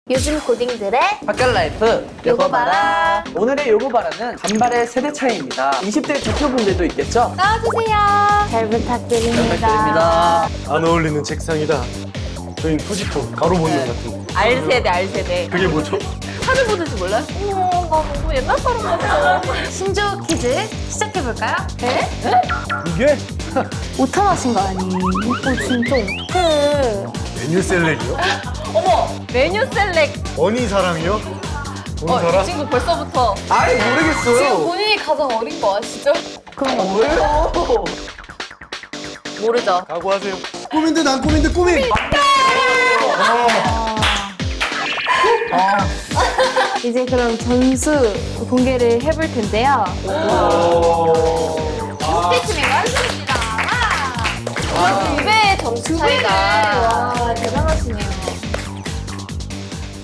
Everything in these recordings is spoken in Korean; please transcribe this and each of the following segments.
요즘 고딩들의 학교 라이프 요거 봐라. 오늘의 요거 봐라는 간발의 세대 차이입니다. 20대 대표분들도 있겠죠? 나와주세요. 잘 부탁드립니다. 부탁드립니다. 안 어울리는 책상이다. 저희는 토지토 가로 본능 같은 거. R세대, R세대. 그게 뭐죠? 사진 보는지 몰라요? 어머, 나 너무 옛날 사람 같아. 신조 퀴즈 시작해볼까요? 네? 이게 오타나신 거 아니? 진짜 어떡해. 메뉴 셀렉이요? 어머, 메뉴 셀렉. 어니 사랑이요? 어니 이 사랑? 친구 벌써부터. 아이 모르겠어요. 본인이 가장 어린 거 아시죠? 그런 거 뭐예요? 모르죠. 각오하세요. 꾸민 듯 안 꾸민 듯 꾸민! 이제 그럼 점수 공개를 해볼 텐데요. 스피치맨 완성입니다. 두 배의 점수 차이가. 와, 대단하시네요.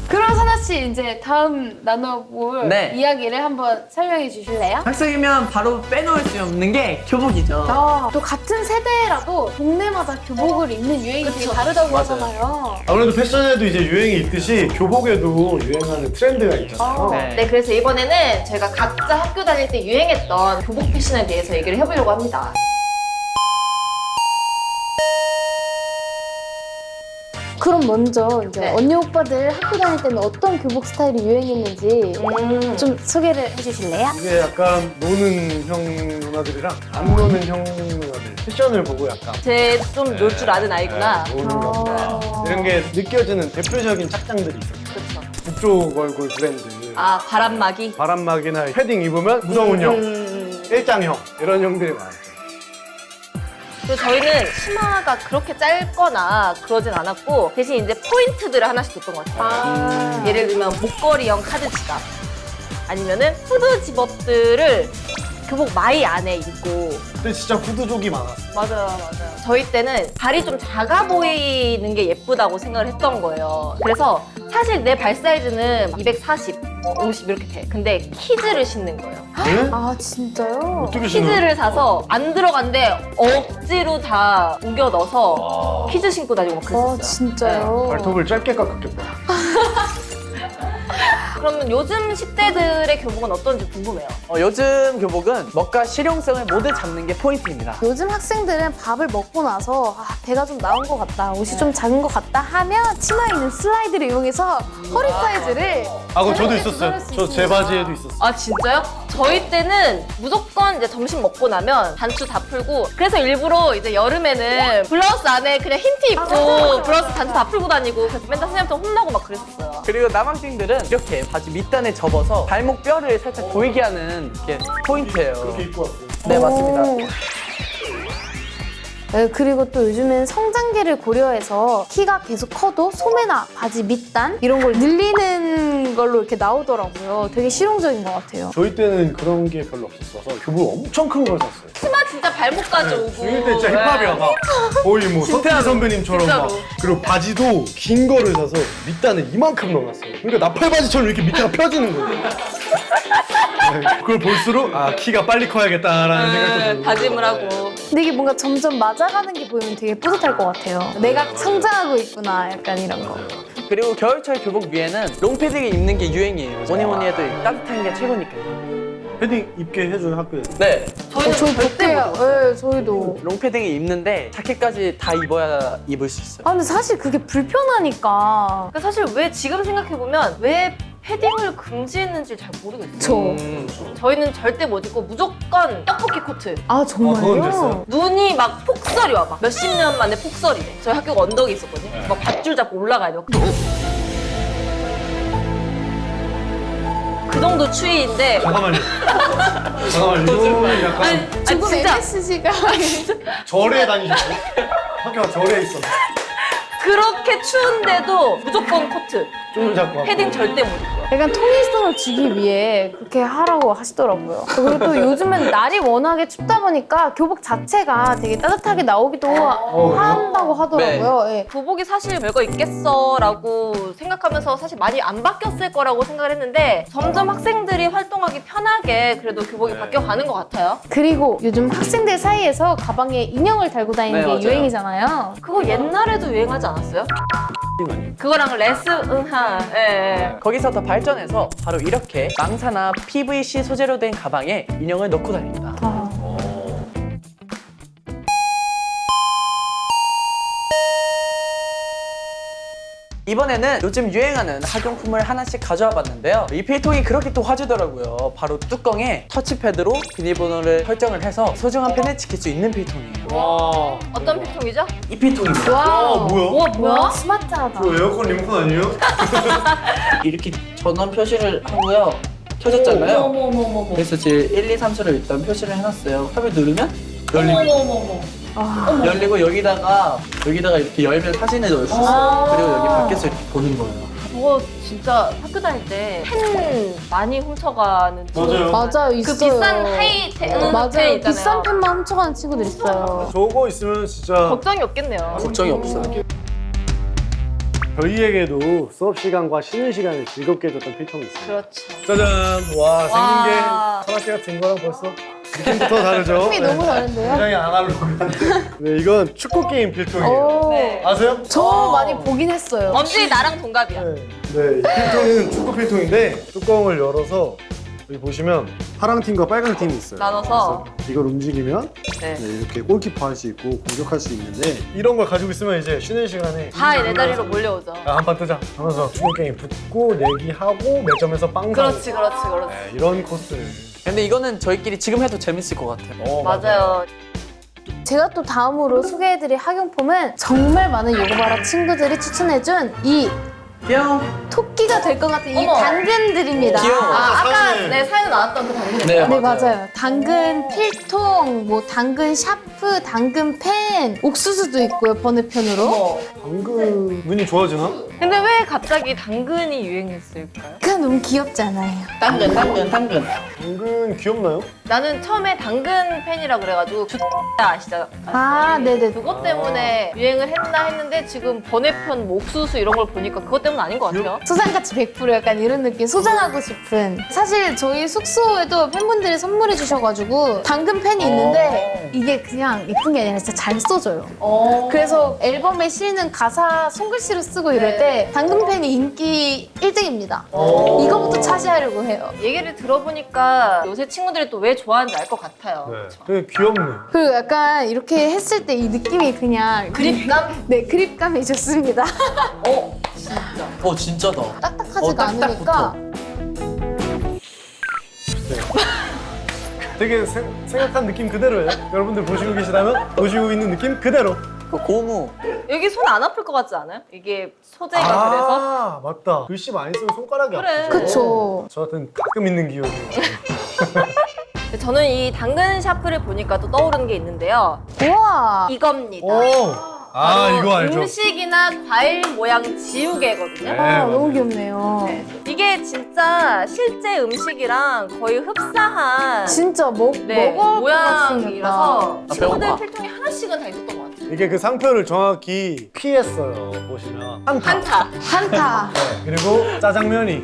그럼 선아 씨 이제 다음 나눠볼 네. 이야기를 한번 설명해 주실래요? 학생이면 바로 빼놓을 수 없는 게 교복이죠. 또 같은 세대라도 동네마다 교복을 입는 유행이 되게 다르다고 하잖아요. 아무래도 패션에도 이제 유행이 있듯이 교복에도 유행하는 트렌드가 있잖아요. 네, 그래서 이번에는 저희가 각자 학교 다닐 때 유행했던 교복 패션에 대해서 얘기를 해보려고 합니다. 그럼 먼저 이제 네. 언니 오빠들 학교 다닐 때는 어떤 교복 스타일이 유행했는지 좀 소개를 해주실래요? 이게 약간 노는 형 누나들이랑 안 노는 형 누나들 패션을 보고 약간 쟤 좀 놀 줄 아는 아이구나. 노는 건가 이런 게 느껴지는 대표적인 착장들이 있어요. 그렇죠. 북쪽 얼굴 브랜드 아, 바람막이. 바람막이나 패딩 입으면 무성훈 형, 일장형 이런 형들이 많아요. 그리고 저희는 치마가 그렇게 짧거나 그러진 않았고 대신 이제 포인트들을 하나씩 줬던 것 같아요. 예를 들면 목걸이형 카드 지갑 아니면은 후드 집업들을 교복 마이 안에 입고. 그때 진짜 후드족이 많았어요. 맞아요. 저희 때는 발이 좀 작아 보이는 게 예쁘다고 생각을 했던 거예요. 그래서 사실 내 발 사이즈는 240, 50 이렇게 돼. 근데 키즈를 신는 거예요. 네? 아 진짜요? 어떻게 신어요? 키즈를 사서 안 들어간데 억지로 다 우겨 넣어서 키즈 신고 다니고 막 아 그랬었어요. 진짜요? 발톱을 짧게 깎았겠다. 그러면 요즘 10대들의 교복은 어떤지 궁금해요. 요즘 교복은 멋과 실용성을 모두 잡는 게 포인트입니다. 요즘 학생들은 밥을 먹고 나서 배가 좀 나온 것 같다, 옷이 좀 작은 것 같다 하면 치마에 있는 슬라이드를 이용해서 허리 사이즈를 아, 그거 저도 자유롭게 있었어요. 조절할 수 저 제 있습니다. 바지에도 있었어요. 아 진짜요? 저희 때는 무조건 이제 점심 먹고 나면 단추 다 풀고 그래서 일부러 이제 여름에는 블라우스 안에 그냥 흰 티 입고 블라우스 단추 다 풀고 다니고 그래서 맨날 선생님한테 혼나고 막 그랬었어요. 그리고 남학생들은 이렇게 바지 밑단에 접어서 발목 뼈를 살짝 보이게 하는 게 포인트예요. 그렇게 입고 왔어요. 네, 맞습니다. 오. 네, 그리고 또 요즘엔 성장기를 고려해서 키가 계속 커도 소매나 바지 밑단 이런 걸 늘리는 걸로 이렇게 나오더라고요. 되게 실용적인 것 같아요. 저희 때는 그런 게 별로 없었어서 교복 엄청 큰 걸 샀어요. 치마 진짜 발목까지 오고. 중일 때 진짜 힙합이야. 막 거의 뭐 서태지 선배님처럼 막. 진짜로. 그리고 바지도 긴 거를 사서 밑단을 이만큼 넣어놨어요. 그러니까 나팔바지처럼 이렇게 밑에가 펴지는 거예요. 네, 그걸 볼수록 아 키가 빨리 커야겠다라는 생각도 들고. 다짐을 하고. 근데 이게 뭔가 점점 맞아가는 게 보이면 되게 뿌듯할 것 같아요. 내가 성장하고 있구나, 약간 이런 거. 그리고 겨울철 교복 위에는 롱패딩을 입는 게 유행이에요. 뭐니 해도 따뜻한 게 최고니까요. 패딩 입게 해줘요 학교에서. 네, 저희는 저희 절대 볼게요. 못 입었어요. 네, 저희도. 롱패딩을 입는데 자켓까지 다 입어야 입을 수 있어요. 아, 근데 사실 그게 불편하니까. 그러니까 사실 왜 지금 생각해보면 왜 패딩을 금지했는지 잘 모르겠어요. 저희는 절대 못 입고 무조건 떡볶이 코트. 아, 그건 정말요? 됐어요. 눈이 막 폭설이 와. 막 몇십 년 만에 폭설이래. 저희 학교가 언덕에 있었거든요. 막 밧줄 잡고 올라가야 돼요. 그 정도 추위인데. 잠깐만요. 잠깐만요. 약간 지금 진짜 MSG가 절에 다니셨어요? 학교가 절에 있었어요. 그렇게 추운데도 무조건 코트. 쫄 잡고. 패딩 절대 못 입고요. 약간 통일성을 주기 위해 그렇게 하라고 하시더라고요. 그리고 또 요즘엔 날이 워낙에 춥다 보니까 교복 자체가 되게 따뜻하게 나오기도 한다고 하더라고요. 예. 교복이 사실 별거 있겠어라고 생각하면서 사실 많이 안 바뀌었을 거라고 생각을 했는데 점점 학생들이 활동하기 편하게 그래도 교복이 바뀌어가는 것 같아요. 그리고 요즘 학생들 사이에서 가방에 인형을 달고 다니는 네, 게 맞아요. 유행이잖아요. 그거 옛날에도 유행하지 않았어요? 그거랑 레스응하. 예. 거기서 더 발전해서 바로 이렇게 망사나 PVC 소재로 된 가방에 인형을 넣고 다닙니다. 이번에는 요즘 유행하는 학용품을 하나씩 가져와 봤는데요. 이 필통이 그렇게 또 화제더라고요. 바로 뚜껑에 터치패드로 비밀번호를 설정을 해서 소중한 펜을 지킬 수 있는 필통이에요. 와. 어떤 필통이죠? 이 필통입니다. 와, 뭐야? 우와, 뭐야? 스마트하다. 저 에어컨 리모컨 아니에요? 이렇게 전원 표시를 하고요. 켜졌잖아요. 어머머머머. 그래서 지금 1, 2, 3초를 일단 표시를 해놨어요. 탑을 누르면 열리고 어머머머머. 열리고 여기다가 이렇게 열면 사진을 넣을 수 있어요. 그리고 여기 밖에서 이렇게 보는 거예요. 저거 진짜 학교 다닐 때 펜 많이 훔쳐가는 친구들. 맞아요, 그 있어요. 비싼 하이텐 펜 맞아요. 있잖아요. 비싼 펜만 훔쳐가는 친구들 있어요. 저거 있으면 진짜 걱정이 없겠네요. 걱정이 없어요. 저희에게도 수업 시간과 쉬는 시간을 즐겁게 해줬던 필통이 있어요. 그렇죠. 짜잔! 와, 생긴 와. 게 하나씩 같은 거랑 벌써 느낌부터 다르죠? 힘이 너무 다른데요? 굉장히 아날로그한데. 네, 이건 축구 게임 필통이에요. 오. 네. 아세요? 저 많이 보긴 했어요. 엄지 나랑 동갑이야. 네, 이 필통은 축구 필통인데 뚜껑을 열어서 여기 보시면 파랑 팀과 빨강 팀이 있어요. 나눠서. 그래서 이걸 움직이면 네. 네, 이렇게 골키퍼 할 수 있고 공격할 수 있는데 이런 걸 가지고 있으면 이제 쉬는 시간에 다 내 자리로 몰려오죠. 한판 뜨자 하면서 축구 게임 붙고 내기하고 매점에서 빵 사고 그렇지, 그렇지, 그렇지. 네, 이런 코스를 근데 이거는 저희끼리 지금 해도 재밌을 것 같아요. 맞아요. 제가 또 다음으로 소개해드릴 학용품은 정말 많은 요거바라 친구들이 추천해준 이 귀여워. 토끼가 될 것 같은 이 어머. 당근들입니다. 귀여워. 아까 사연에. 내 사연에 나왔던 그 당근. 네, 네, 맞아요. 당근 필통, 뭐 당근 샤프, 당근 펜, 옥수수도 있고요, 번외편으로. 어머. 방금 눈이 좋아지나? 근데 왜 갑자기 당근이 유행했을까요? 그냥 너무 귀엽지 않아요? 당근. 방금 귀엽나요? 나는 처음에 당근 펜이라 그래가지고 아시죠? 아, 네네. 그것 때문에 유행을 했나 했는데 지금 번외편 뭐 옥수수 이런 걸 보니까 그것 때문 아닌 것 같아요. 소장같이 100% 약간 이런 느낌, 소장하고 싶은. 사실 저희 숙소에도 팬분들이 선물해 주셔가지고 당근 펜이 있는데 이게 그냥 예쁜 게 아니라 진짜 잘 써져요. 그래서 앨범에 실는 가사 손글씨로 쓰고 이럴 때 당근 펜이 인기 1등입니다. 이거부터 차지하려고 해요. 얘기를 들어보니까 요새 친구들이 또 왜 좋아하는지 알 것 같아요. 그렇죠? 되게 귀엽네. 그리고 약간 이렇게 했을 때 이 느낌이 그냥 그립감? 네, 그립감이 좋습니다. 진짜다. 딱딱하지가 딱 않으니까. 되게 생각한 느낌 그대로예요. 여러분들 보시고 계시다면 보시고 있는 느낌 그대로. 그 고무. 여기 손 안 아플 것 같지 않아요? 이게 소재가 그래서? 맞다. 글씨 많이 쓰면 손가락이 그래. 아프죠. 그쵸. 저한테는 가끔 있는 기억이. 저는 이 당근 샤프를 보니까 또 떠오르는 게 있는데요. 우와. 이겁니다. 아, 이거 알죠. 음식이나 과일 모양 지우개거든요. 네. 아, 너무 맞아요. 귀엽네요. 이게 진짜 실제 음식이랑 거의 흡사한 진짜 먹을 네, 것 모양이라서 아, 친구들 배고파. 필통에 하나씩은 다 있었던 것 같아요. 이게 그 상표를 정확히 피했어요. 보시면 한타. 한타. 한타. 그리고 짜장면이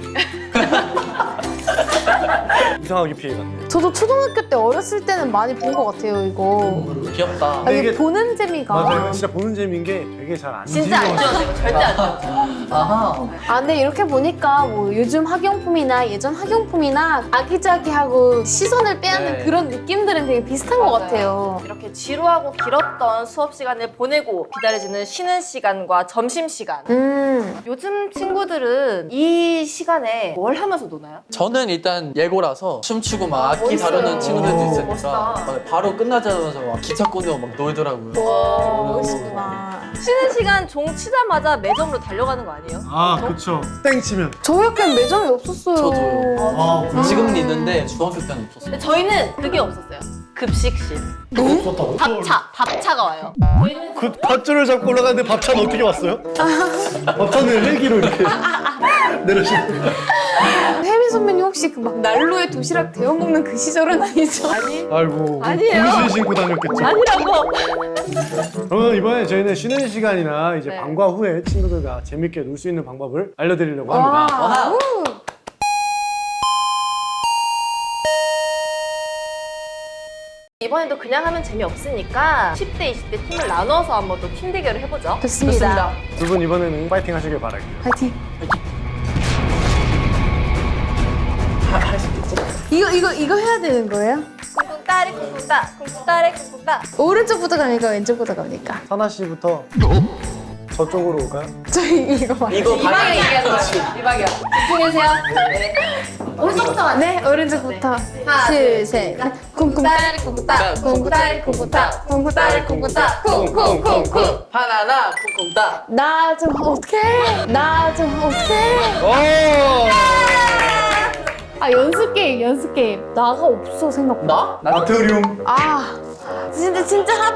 이상하게 피해갔네요. 저도 초등학교 때 어렸을 때는 많이 본 것 같아요, 이거. 귀엽다. 아, 근데 이게 이게- 보는 재미가. 맞아요. 이건 진짜 보는 재미인 게 되게 잘 안 진짜 안 지워져요. 지워지고 절대 안 지워져. 아하. 아, 근데 이렇게 보니까 뭐 요즘 학용품이나 예전 학용품이나 아기자기하고 시선을 빼앗는 네. 그런 느낌들은 되게 비슷한 것 같아요. 이렇게 지루하고 길었던 수업 시간을 보내고 기다려지는 쉬는 시간과 점심 시간. 요즘 친구들은 이 시간에 뭘 하면서 노나요? 저는 일단 예고라서 춤추고 막 악기 멋있어요. 다루는 친구들도 있으니까 멋있다. 바로 끝나자마자 막 기차 꺼내고 막 놀더라고요. 멋있구나. 쉬는 시간 종 치자마자 매점으로 달려가는 거 아니에요? 아, 그쵸. 땡 치면. 저희 학교는 매점이 없었어요. 저도요. 아, 지금은 있는데 중학교 때는 없었어요. 근데 저희는 그게 없었어요. 급식실. 없었다고? 밥차가 와요. 그 밧줄을 잡고 올라가는데 밥차는 어떻게 왔어요? 밥차는 헬기로 이렇게 내려주는. 혜미 선배님 혹시 그 막 난로에 도시락 데워 먹는 그 시절은 아니죠? 아니, 아이고. 아니에요. 분실 신고 다녔겠죠. 아니라고. 그러면 이번에 저희는 쉬는 시간이나 이제 네. 방과 후에 친구들과 재밌게 놀 수 있는 방법을 알려드리려고 합니다. 와. 이번에도 그냥 하면 재미없으니까 10대, 20대 팀을 나눠서 한번 또 팀 대결을 해보죠. 좋습니다. 두 분 이번에는 파이팅 하시길 바랄게요. 파이팅. 할 수 있겠지? 이거 해야 되는 거예요? 쿵쿵 따리 쿵쿵 따, 쿵쿵 따리 쿵쿵 따. 오른쪽부터 갑니까? 왼쪽부터 갑니까? 선아 씨부터 저쪽으로 올까요? 저희 이거 봐. 이거 이방향 얘기하는 거야. 이방향. 집중해주세요. 네. 오른쪽부터 가네. 네, 오른쪽부터. 하나, 둘, 셋. 쿵쿵 따리 쿵쿵 따. 쿵쿵 따리 쿵쿵 따. 쿵쿵 따리 쿵쿵 따. 쿵쿵쿵쿵. 바나나 쿵쿵 따. 나 좀 어떡해. 나 좀 어떡해. 오! 아, 연습 게임. 나가 없어, 생각보다. 나? 나트륨. 아, 진짜 한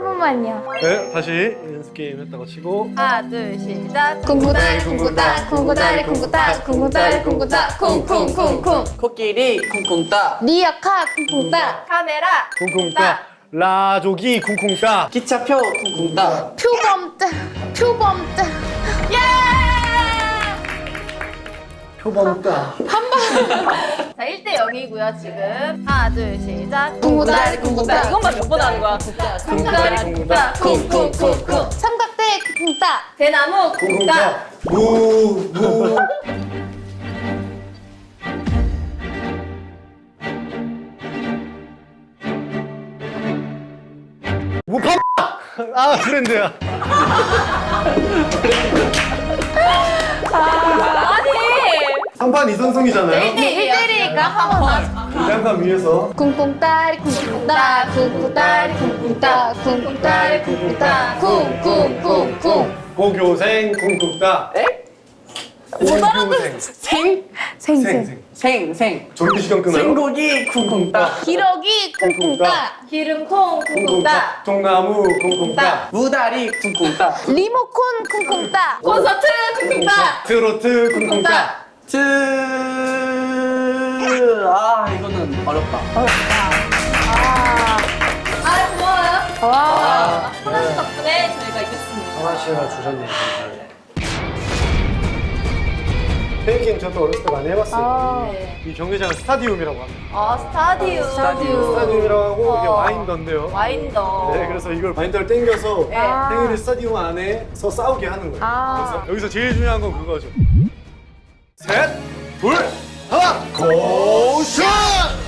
번만요. 네, 다시 연습 게임 했다고 치고. 하나, 둘, 시작. 쿵쿵따리 쿵쿵따. 쿵쿵따리 쿵쿵따. 쿵쿵따리 쿵쿵따. 쿵쿵쿵쿵. 코끼리 쿵쿵 따. 리아카 쿵쿵따. 카메라. 쿵쿵따. 라조기 쿵쿵따. 기차표 쿵쿵 따. 표범따. 표범따. 자, 1대 0이고요, 지금. 하나, 둘, 시작. 쿵쿵따리 쿵쿵따. 이것만 몇 번 하는 거야? 쿵쿵따리 쿵쿵따. 쿵쿵쿵쿵. 삼각대 쿵쿵따. 대나무 쿵쿵따. 무. 무파. 아, 브랜드야. 아니! 3판 2선승이잖아요. 1대1이니까 한 번만. 양감 위에서. 쿵쿵따리 쿵쿵따. 쿵쿵따리 쿵쿵따. 쿵쿵따리 쿵쿵따. 쿵쿵쿵쿵. 고교생 쿵쿵따. 에? 고교생. 생. 생. 졸업 시간 끊어요? 생고기 쿵쿵 따. 기러기 쿵쿵따. 기름통 쿵쿵따. 종나무 쿵쿵따. 무다리 쿵쿵 따. 리모콘 쿵쿵따. 콘서트 쿵쿵따. 트로트 쿵쿵따. 이거는 어렵다. 아, 고마워요. 와. 하나씩 덕분에 저희가 이겼습니다. 하나 씨가 주셨네요. 페이킹 저도 어렸을 때 많이 해봤어요. 이 경기장은 스타디움이라고 합니다. 아, 스타디움. 스타디움이라고 하고 이게 어. 와인더인데요. 와인더. 네, 그래서 이걸 와인더를 땡겨서 네. 팽이를 스타디움 안에서 싸우게 하는 거예요. 아. 그래서 여기서 제일 중요한 건 그거죠. 셋, 둘, 하나, 고슛!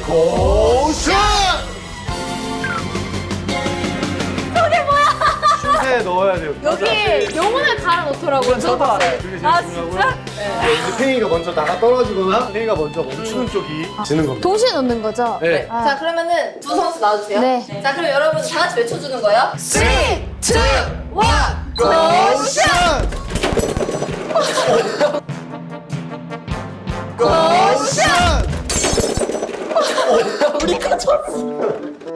고슛! 저게 뭐야? 슛에 넣어야 돼요. 여기 영혼을 갈아 넣더라고요. 저도 알아요. 그게 제일 아, 중요하고요. 진짜? 네, 이제 팽이가 먼저 나가 떨어지거나 팽이가 먼저 멈추는 쪽이 지는 겁니다. 동시에 넣는 거죠? 네. 아. 자, 그러면은 두 선수 나와주세요. 네. 자, 그럼 여러분 다 같이 외쳐주는 거예요. 3, 2, 1. 고슛! 고슛! 우리가 졌어.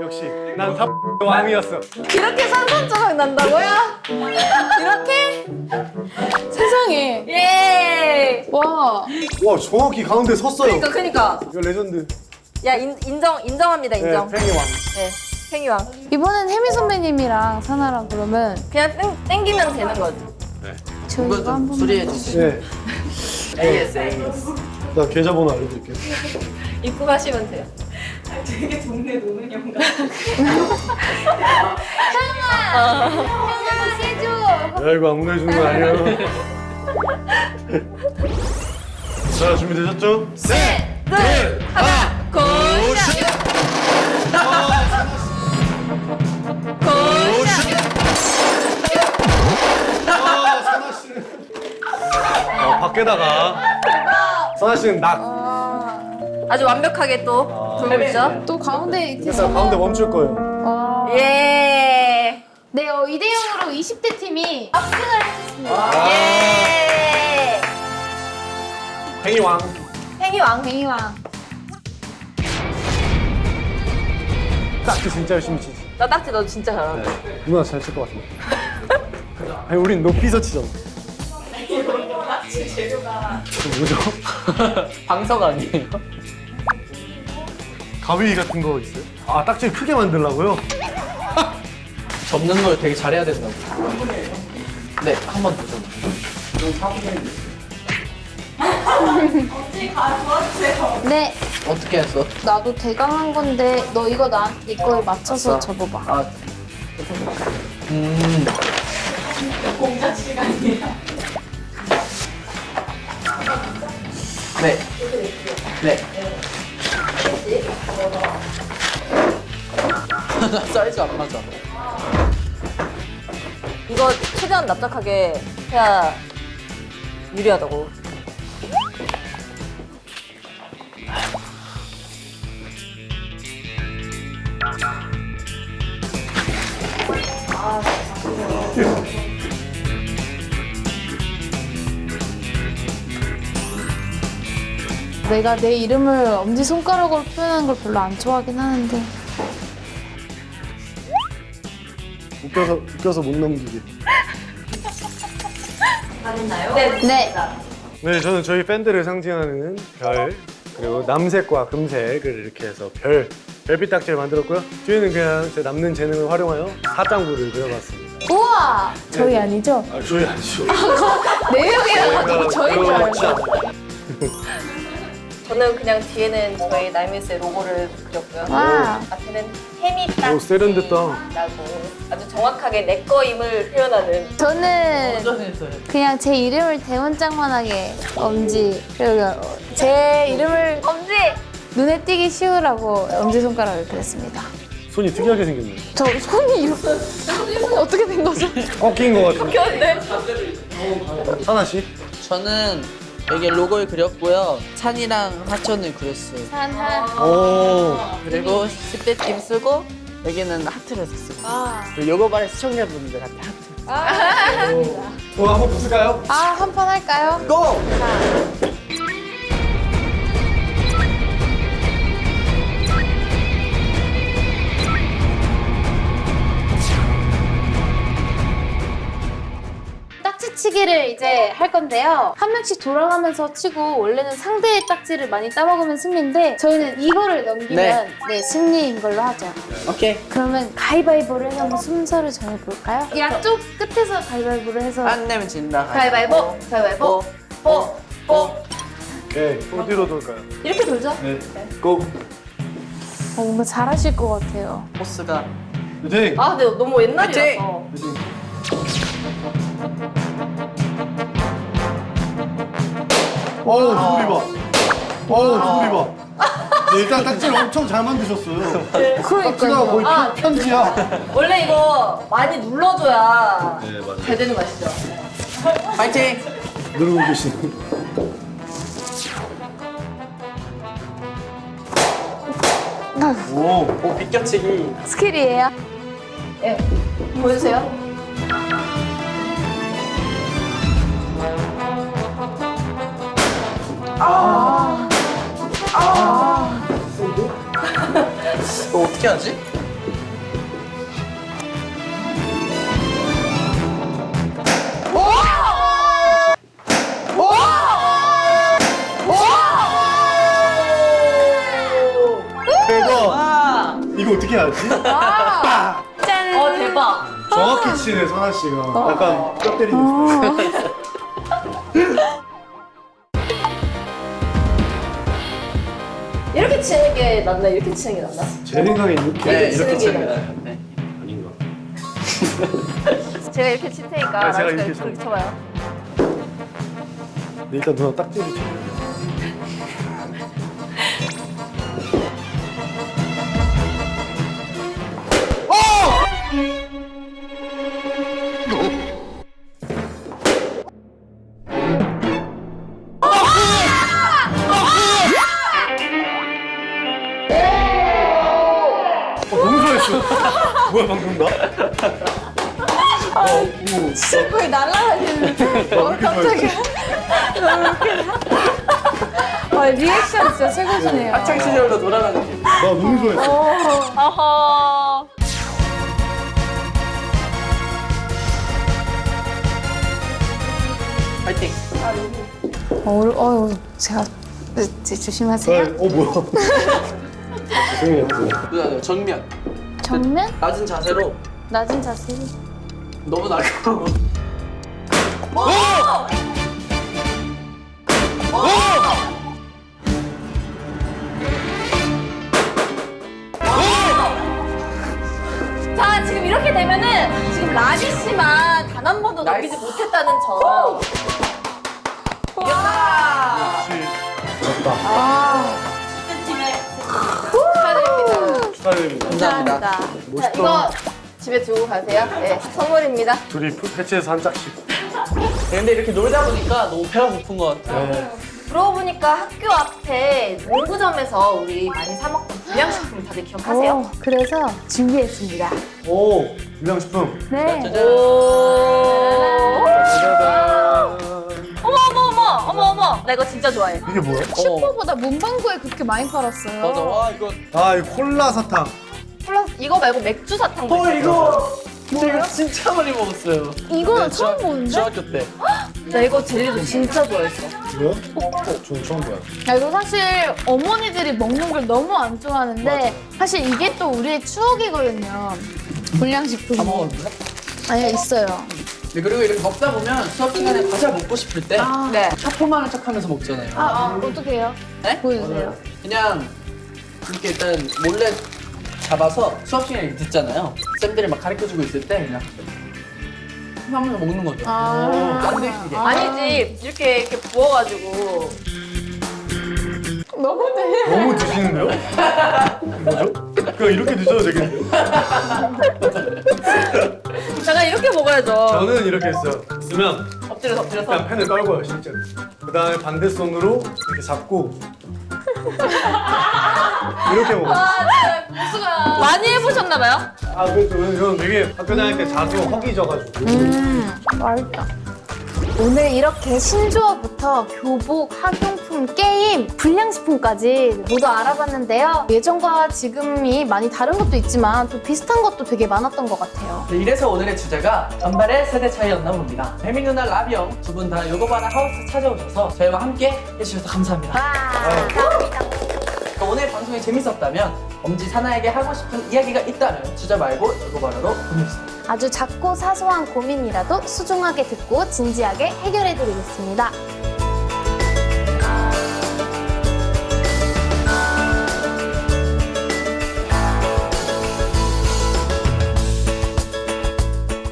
역시 난 탑 왕이었어. 이렇게 산산조각 난다고요? 이렇게? 세상에. 예. 와. 와, 정확히 가운데 섰어요. 그니까. 이거 레전드. 야, 인정합니다, 인정. 네, 팽이 왕. 네, 팽이왕. 이번엔 혜미 선배님이랑 사나랑 그러면 그냥 땡기면 되는 거지. 저 이거 이거 한 좀 번만. 수리해 주세요. 네. AS. 나 계좌번호 알려드릴게요. 입고 가시면 돼요. 형아 세줘. 야, 이거 아무나 해주는 거 아니에요. 자, 준비되셨죠? 셋, 둘, 하나, 고슛! 고슛! 선아 씨는 밖에다가 선아 씨는 낙. 아주 완벽하게 또 돌고 있죠. 또 가운데 이렇게 그래서 가운데 멈출 거예요. 와. 예. 네, 2대 0으로 20대 팀이 압승을 했습니다. 예. 팽이 왕. 팽이왕. 팽이왕. 딱지 진짜 열심히 치지. 나 딱지 너 진짜 잘한다. 누나 잘 칠 것 같은데. 아니, 우린 높이서 치잖아. 뭐죠? 방석 아니에요? 가위 같은 거 있어요? 아, 딱지를 크게 만들라고요? 접는 걸 되게 잘해야 된다고. 네, 한 번 더 좀. 네. 어떻게 했어? 나도 대강한 건데 너 이거 네 거에 맞춰서 알았어. 접어봐. 아, 공작 시간이야. 네. 네. 나 사이즈 안 맞아. 이거 최대한 납작하게 해야 유리하다고. 내가 내 이름을 엄지손가락으로 표현하는 걸 별로 안 좋아하긴 하는데. 웃겨서 못 넘기게. 네. 네, 저는 저희 팬들을 상징하는 별, 그리고 남색과 금색을 이렇게 해서 별빛 딱지를 만들었고요. 뒤에는 그냥 제 남는 재능을 활용하여 사짱구를 그려봤습니다. 우와! 저희 아니죠? 아, 저희 아니죠. 네 명이라고 저희인 줄 그렇지 알고. 않아요. 저는 그냥 뒤에는 저희 나이미스의 로고를 그렸고요. 와. 앞에는 해미 오, 세련됐다. 딱지라고 아주 정확하게 내 거임을 표현하는. 저는 도전했어요. 그냥 제 이름을 대문짝만하게 엄지, 그리고 제 이름을 엄지! 눈에 띄기 쉬우라고 엄지손가락을 그렸습니다. 손이 특이하게 생겼네. 저 손이 손이 어떻게 된 거죠? 꺾인 것 같은데. 귀여운데? 사나 씨? 저는 여기 로고를 그렸고요. 산이랑 하천을 그렸어요. 산한. 오. 그리고 10대 팀 쓰고 여기는 하트를 썼어요. 그리고 요거 말에 시청자분들한테 하트. 한번 붙을까요? 아, 한 판 할까요? 고! 딱지치기를 이제 할 건데요. 한 명씩 돌아가면서 치고 원래는 상대의 딱지를 많이 따먹으면 승리인데 저희는 이거를 넘기면 네, 승리인 걸로 하죠. 오케이. 그러면 가위바위보를 해서 한번 순서를 정해볼까요? 양쪽 끝에서 가위바위보를 해서 안 내면 진다. 가위바위보! 가위바위보! 뽀! 뽀! 네. 어디로 돌까요? 이렇게 돌죠? 네. 고. 뭔가 잘하실 것 같아요. 포스가. 네. 아, 근데 너무 옛날이라서. 어우, 소리 봐. 어우, 소리 봐. 네, 일단 딱지를 엄청 잘 만드셨어요. 딱지가 거의 편지야. 원래 이거 많이 눌러줘야 네, 맞아요. 잘 되는 거 아시죠? 파이팅! 누르고 계시는. 오. 오, 비껴치기. 스킬이에요. 예. 보여주세요. 너 어떻게 하지? 대박. 와! 이거 어떻게 하지? 짠! 대박. 정확히 치네, 선아 씨가. 약간 뼈 때리는 스타일. 이렇게 치는 게 낫나? 이렇게 치는 게 낫나? 제 생각엔 이렇게. 네, 치는 이렇게 게 치는 나아요. 거예요. 네. 아닌가? 제가 이렇게 칠 테니까 아, 제가 라우스가 이렇게 그렇게 쳐봐요. 네, 일단 누나 딱지를 쳐. 너무 잘했어. 뭐야 방금 나? 진짜 거의 날아다니는. 깜짝이야. 너무 웃기다. 아, 리액션 진짜 최고시네요. 학창 시절로 돌아가는 게. 나 너무 좋아했어. 어허. 파이팅! 제가 조심하세요. 뭐야? 죄송해요. 누나, 정면. 정면? 낮은 자세로. 낮은 자세. 너무 날카로워. 되면은 지금 라비 씨만 단 한 번도 넘기지 나이스. 못했다는 점. 이겼다. 아, 팀의 축하드립니다. 축하드립니다. 감사합니다. 자, 멋있다. 이거 집에 두고 가세요. 네, 선물입니다. 둘이 패치에서 한 짝씩. 근데 이렇게 놀다 보니까 너무 배가 고픈 것 같아요. 그러고 보니까 학교 앞에 농구점에서 우리 많이 사 먹던 불량식품 다들 기억하세요? 오, 그래서 준비했습니다. 오, 불량식품. 네. 짜잔. 오. 짜자잔. 어머. 나 이거 진짜 좋아해. 이게 뭐야? 슈퍼보다 문방구에 그렇게 많이 팔았어요. 맞아. 와 이거. 아, 이 콜라 사탕. 플러스 이거 말고 맥주 사탕도 있어요. 이거. 근데 이거 진짜 많이 먹었어요. 이거는 네, 처음 보는데? 중학교 때. 나 이거 젤리도 진짜 좋아했어. 뭐야? 전 처음 봐요. 야, 이거 사실 어머니들이 먹는 걸 너무 안 좋아하는데 사실 이게 또 우리의 추억이거든요. 불량식품이. 다 먹었는데? 아니, 있어요. 네, 그리고 이렇게 먹다 보면 수업 시간에 과자 먹고 싶을 때 아, 네. 샤프만한 척하면서 먹잖아요. 어떻게 해요? 네? 보여주세요. 그냥 이렇게 일단 몰래 잡아서 수업 시간에 듣잖아요. 쌤들이 막 가르쳐주고 있을 때 그냥 하면서 먹는 거죠. 안 들키게. 아니지 이렇게 부어가지고 너무 돼. 너무 드시는데요? 뭐죠? 그냥 이렇게 드셔도 되겠네요. 잠깐 이렇게 먹어야죠. 저는 이렇게 했어요. 쓰면 엎드려서 그냥 펜을 떨궈요, 실제로. 그 다음에 반대손으로 이렇게 잡고 이렇게 먹어요. 많이 해보셨나봐요? 아, 그렇죠. 저는 되게 학교 다닐 때 자주 허기 져가지고. 맛있다. 오늘 이렇게 신조어부터 교복, 학용품, 게임, 불량식품까지 모두 알아봤는데요. 예전과 지금이 많이 다른 것도 있지만 또 비슷한 것도 되게 많았던 것 같아요. 네, 이래서 오늘의 주제가 간발의 세대 차이였나 봅니다. 혜민 누나, 라비 형 두 분 다 요거 봐라 하우스 찾아오셔서 저희와 함께 해주셔서 감사합니다. 오늘 방송이 재밌었다면 엄지 사나에게 하고 싶은 이야기가 있다면 주저 말고 요거 봐라로 보내주세요. 아주 작고 사소한 고민이라도 소중하게 듣고 진지하게 해결해드리겠습니다.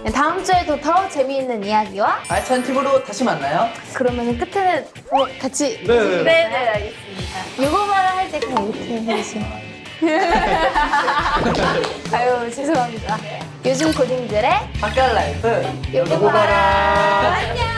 네, 다음 주에도 더 재미있는 이야기와 알찬 팁으로 다시 만나요. 그러면 끝에는 같이 네네. 네네 알겠습니다. 이거 말을 할 때 그냥 이렇게 해주시면 아유 죄송합니다. 요즘 고딩들의 학교 라이프 요거 봐라. 안녕.